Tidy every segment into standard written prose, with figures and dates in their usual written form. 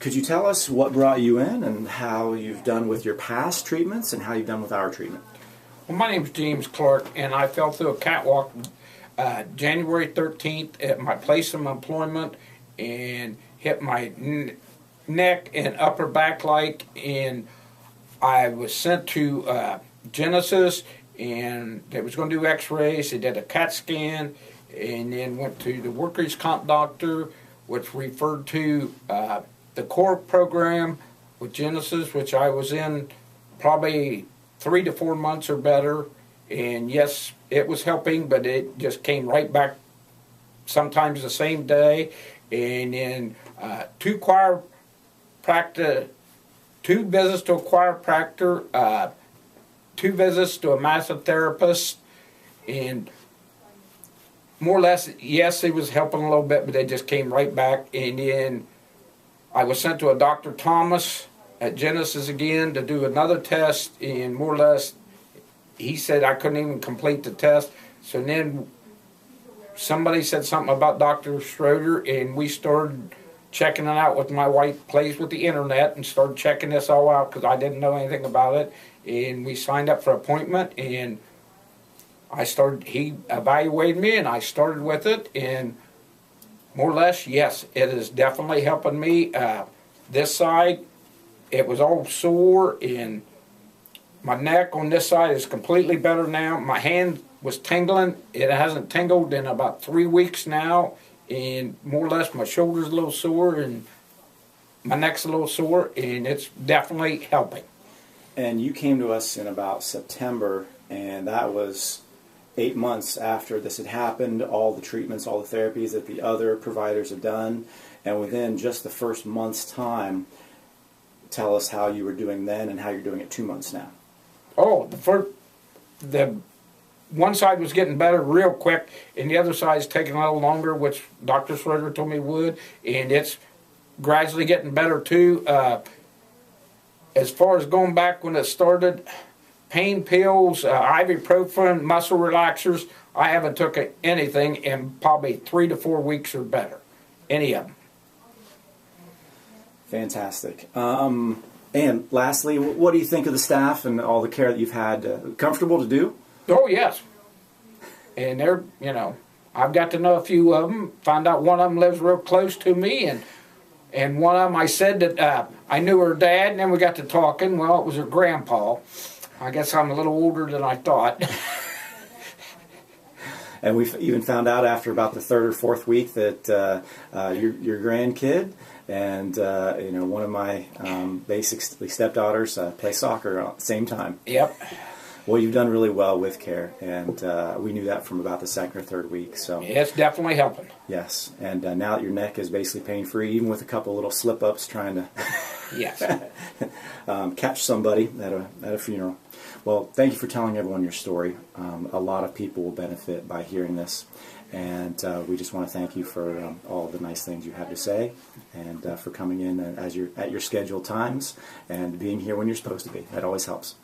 Could you tell us what brought you in and how you've done with your past treatments and how you've done with our treatment? Well, my name's James Clark, and I fell through a catwalk January 13th at my place of employment and hit my neck and upper back leg, and I was sent to Genesis, and they was going to do x-rays. They did a CAT scan, and then went to the workers' comp doctor, which referred to the core program with Genesis, which I was in probably 3 to 4 months or better. And yes, it was helping, but it just came right back sometimes the same day. And then 2 visits to a chiropractor, 2 visits to a massage therapist, and more or less, yes, it was helping a little bit, but they just came right back. And then I was sent to a Dr. Thomas at Genesis again to do another test, and more or less, he said I couldn't even complete the test. So then somebody said something about Dr. Schroeder, and we started checking it out with my wife, plays with the internet, and started checking this all out because I didn't know anything about it. And we signed up for an appointment, and he evaluated me, and I started with it, and more or less, yes, it is definitely helping me. This side, it was all sore, and my neck on this side is completely better now. My hand was tingling. It hasn't tingled in about 3 weeks now, and more or less my shoulder's a little sore, and my neck's a little sore, and it's definitely helping. And you came to us in about September, and that was 8 months after this had happened, all the treatments, all the therapies that the other providers had done, and within just the first month's time, tell us how you were doing then and how you're doing it 2 months now. Oh, the one side was getting better real quick, and the other side's taking a little longer, which Dr. Schroeder told me would, and it's gradually getting better too. As far as going back when it started, pain pills, ibuprofen, muscle relaxers, I haven't took anything in probably 3 to 4 weeks or better, any of them. Fantastic. And lastly, what do you think of the staff and all the care that you've had? Comfortable to do? Oh, yes. And they're, I've got to know a few of them. Found out one of them lives real close to me, and one of them, I said that I knew her dad, and then we got to talking. Well, it was her grandpa. I guess I'm a little older than I thought. And we even found out after about the 3rd or 4th week that your grandkid and one of my basically stepdaughters play soccer at the same time. Yep. Well, you've done really well with care, and we knew that from about the 2nd or 3rd week. So yeah, it's definitely helping. Yes, and now that your neck is basically pain-free, even with a couple little slip-ups trying to yes. Catch somebody at a funeral. Well, thank you for telling everyone your story. A lot of people will benefit by hearing this, and we just want to thank you for all the nice things you have to say, and for coming in at your scheduled times and being here when you're supposed to be. That always helps.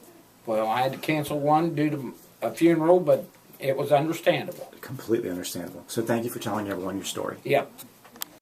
Well, I had to cancel one due to a funeral, but it was understandable. Completely understandable. So thank you for telling everyone your story. Yep.